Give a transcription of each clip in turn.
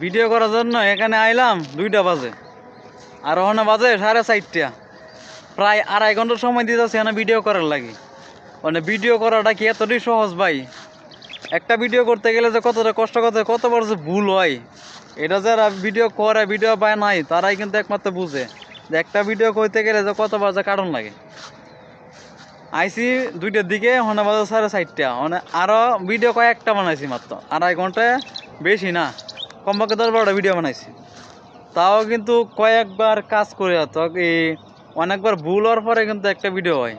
Video করার জন্য এখানে আইলাম 2টা বাজে, আর ওখানে বাজে 4:30। প্রায় 2.5 ঘন্টা সময় দিতেছে এখানে ভিডিও করার লাগে। মানে ভিডিও করাটা কি এতটাই সহজ ভাই? একটা ভিডিও করতে গেলে যে কতটা কষ্ট করতে, কতবার যে ভুল হয়, এটা যারা ভিডিও করে, ভিডিও পায় নাই, তারাই কিন্তু একমাত্র বুঝে যে একটা ভিডিও করতে গেলে যে কতবার যে কারণ লাগে। আইসি 2টার দিকে, ওখানে বাজে 4:30। মানে আরও ভিডিও কয়েকটা বানাইছি, মাত্র 2.5 ঘন্টায়, বেশি না, কমপক্ষে 10-12টা ভিডিও বানাইছি। তাও কিন্তু কয়েকবার কাজ করে অনেকবার ভুল হওয়ার পরে কিন্তু একটা ভিডিও হয়।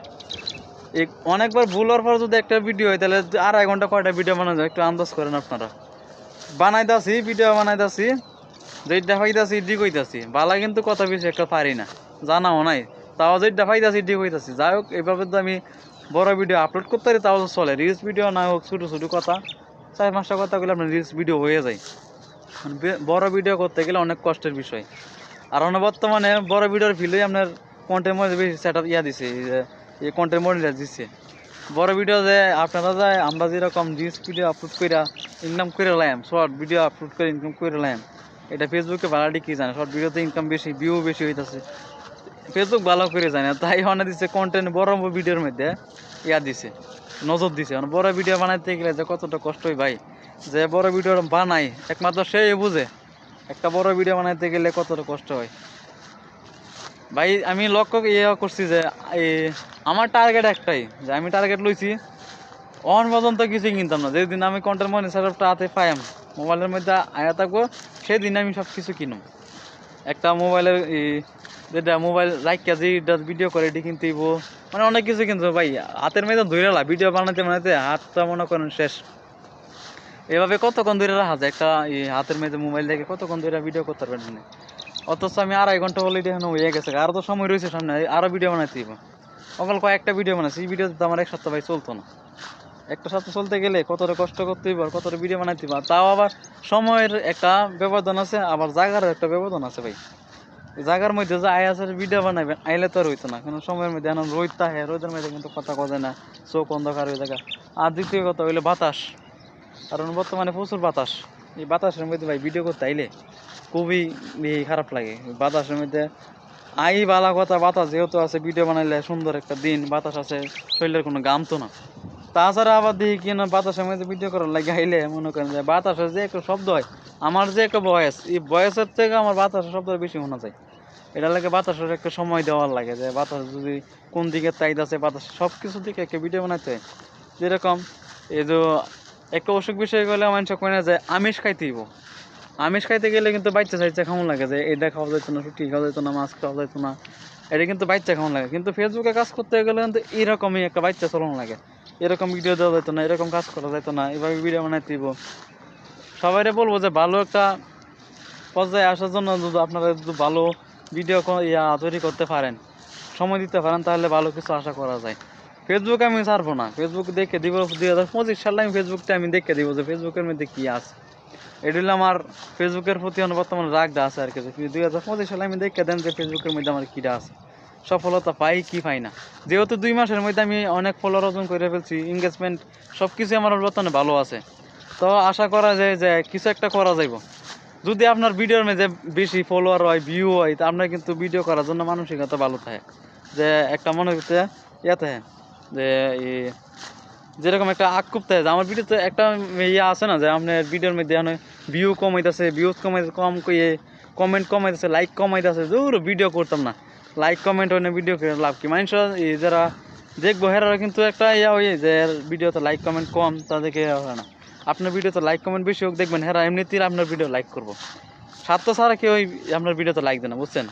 অনেকবার ভুল হওয়ার পরে যদি একটা ভিডিও হয়, তাহলে 2.5 ঘন্টা কয়টা ভিডিও বানানো যায় একটু আন্দাজ করেন আপনারা। বানাইতেছি, ভিডিও বানাইতেছি, যেটা পাইতেছি ঠিক হইতেছি, বালা কিন্তু কথা বেশি একটা পারি না, জানাও নাই। তাও যেটা পাইতেছি ঠিক হইতেছি। যাই হোক, এইভাবে তো আমি বড় ভিডিও আপলোড করতে পারি, তাও চলে। রিলস ভিডিও না হোক, ছোটো ছোটো কথা, 4-5টা কথা বলে আপনার রিলস ভিডিও হয়ে যায়। বড় ভিডিও করতে গেলে অনেক কষ্টের বিষয়। আর বর্তমানে বড় ভিডিওর ফিল্ডে আপনার কন্টেন্ট মডেল বেশি সেট আপ দিছে, এই কন্টেন্ট মডেল দিচ্ছে। বড় ভিডিও যে আপনারা যায়, আমরা যেরকম রিলস ভিডিও আপলোড করে ইনকাম করে লাইম, শর্ট ভিডিও আপলোড করে ইনকাম করে লাইম, এটা ফেসবুকে ভাড়াটি কি জানে, শর্ট ভিডিওতে ইনকাম বেশি, ভিউ বেশি হইতেছে, ফেসবুক ভালো করে জানে। তাই অনেক দিচ্ছে কন্টেন্ট বড় ভিডিওর মধ্যে দিছে, নজর দিছে। বড় ভিডিও বানাইতে গেলে যে কতটা কষ্ট হয় ভাই, যে বড় ভিডিও বানাই একমাত্র সেই বুঝে একটা বড় ভিডিও বানাইতে গেলে কতটা কষ্ট হয় ভাই। আমি লক্ষ্য করছি যে আমার টার্গেট একটাই, যে আমি টার্গেট লইছি অন পর্যন্ত কিছুই কিনতাম না। যেদিন আমি কন্টেন্ট মনিটরটা হাতে পাইম, মোবাইলের মধ্যে আয়া থাকবো, সেদিন আমি সব কিছু কিনুম। একটা মোবাইলের যেটা মোবাইল রাইকা যেটা ভিডিও করে এটি কিনতেইব, মানে অনেক কিছু কিনতে ভাই। হাতের মধ্যে ধরে ভিডিও বানাতে বানাতে হাতটা মনে করেন শেষ। এভাবে কতক্ষণ ধরে রাখা যায় একটা হাতের মধ্যে মোবাইল দেখে, কতক্ষণ ধরে ভিডিও করতে পারবেন না। অথচ আমি 2.5 ঘন্টা অলরেডি এখন হয়ে গেছে, আরও তো সময় রয়েছে সামনে, আরও ভিডিও বানাইতে দিব। অকল কয়েকটা ভিডিও বানাইছি, এই ভিডিওতে তো আমার 1 সপ্তাহ ভাই চলতো না। একটা সপ্তাহ চলতে গেলে কতটা কষ্ট করতে হইব, আর কতটা ভিডিও বানাইতে হইব। তাও আবার সময়ের একটা ব্যবধান আছে, আবার জায়গারও একটা ব্যবধান আছে ভাই। জায়গার মধ্যে যে আছে ভিডিও বানাবেন, আইলে তো আর হইতো না, কারণ সময়ের মধ্যে এখন রোদ থাকে, রোদের মধ্যে কিন্তু কথা কথা না, চোখ অন্ধকার হয়ে থাকে। আর দ্বিতীয় কথা হইলে বাতাস, কারণ বর্তমানে প্রচুর বাতাস। এই বাতাসের মধ্যে ভাই ভিডিও করতে আইলে খুবই খারাপ লাগে। বাতাসের মধ্যে বালা কথা, বাতাস যেহেতু আছে, ভিডিও বানাইলে সুন্দর একটা দিন, বাতাস আছে, শরীরের কোনো গাম তো না। তাছাড়া আবার দেখি কি না, বাতাসের মধ্যে ভিডিও করার লাগে আইলে মনে করেন যে বাতাসের যে একটা শব্দ হয়, আমার যে একটা ভয়েস, এই ভয়েসের থেকে আমার বাতাসের শব্দ বেশি শোনা যায়। এটা লাগে বাতাসের একটা সময় দেওয়ার লাগে, যে বাতাস যদি কোন দিকে তাইতাছে, বাতাস সব কিছু দিকে একটা ভিডিও বানাইতে হয়। যেরকম এই যে একটা অসুখ বিষয় গেলে মানুষ কয় না যে আমিষ খাইতেইব, আমিষ খাইতে গেলে কিন্তু বাচ্চা সাইচা কেমন লাগে, যে এটা খাওয়া যেত না, রুটি খাওয়া যেত না, মাছ খাওয়া যেত না, এটা কিন্তু বাচ্চা কেমন লাগে। কিন্তু ফেসবুকে কাজ করতে গেলে কিন্তু এরকমই একটা বাচ্চা চলন লাগে, এরকম ভিডিও দেওয়া যেত না, এরকম কাজ করা যেত না, এভাবে ভিডিও বানাইতে দিব। সবাইরে বলবো যে ভালো একটা পর্যায়ে আসার জন্য যদি আপনারা যদি ভালো ভিডিও তৈরি করতে পারেন, সময় দিতে পারেন, তাহলে ভালো কিছু আশা করা যায়। ফেসবুকে আমি ছাড়বো না, ফেসবুক দেখে দিব 2025 সালে আমি ফেসবুকটা আমি দেখে দিব যে ফেসবুকের মধ্যে কী আছে। এটা হলো আমার ফেসবুকের প্রতি বর্তমানে রাগটা আছে আর কি। 2025 সালে আমি দেখে দেন যে ফেসবুকের মধ্যে আমার কীটা আছে, সফলতা পাই কি পাই না। যেহেতু 2 মাসের মধ্যে আমি অনেক ফলোয়ার অর্জন করে ফেলছি, এঙ্গেজমেন্ট সব কিছু আমার বর্তমানে ভালো আছে, তো আশা করা যায় যে কিছু একটা করা যাইব। যদি আপনার ভিডিওর মধ্যে বেশি ফলোয়ার হয়, ভিউ হয়, তা আপনার কিন্তু ভিডিও করার জন্য মানসিকতা ভালো থাকে, যে একটা মনে করতে থাকে যে যেরকম একটা আক্ষেপ থাকে যে আমার ভিডিওতে একটা আছে না, যে আপনার ভিডিওর মধ্যে ভিউ কমাইতেছে, ভিউজ কমাইতেছে, কমেন্ট কমাইতেছে, লাইক কমাইতেছে, দূর ভিডিও করতাম না, লাইক কমেন্ট হয় না, ভিডিও করে লাভ কি? মানুষ যারা দেখবো হেরা কিন্তু একটা ওই যে ভিডিওতে লাইক কমেন্ট কম, তাদেরকে হয় না। আপনার ভিডিওতে লাইক কমেন্ট বেশি হোক, দেখবেন হেরা এমনিতেই আপনার ভিডিও লাইক করবো, স্বার্থ ছাড়া কেউ আপনার ভিডিওতে লাইক দেয় না, বুঝছেন?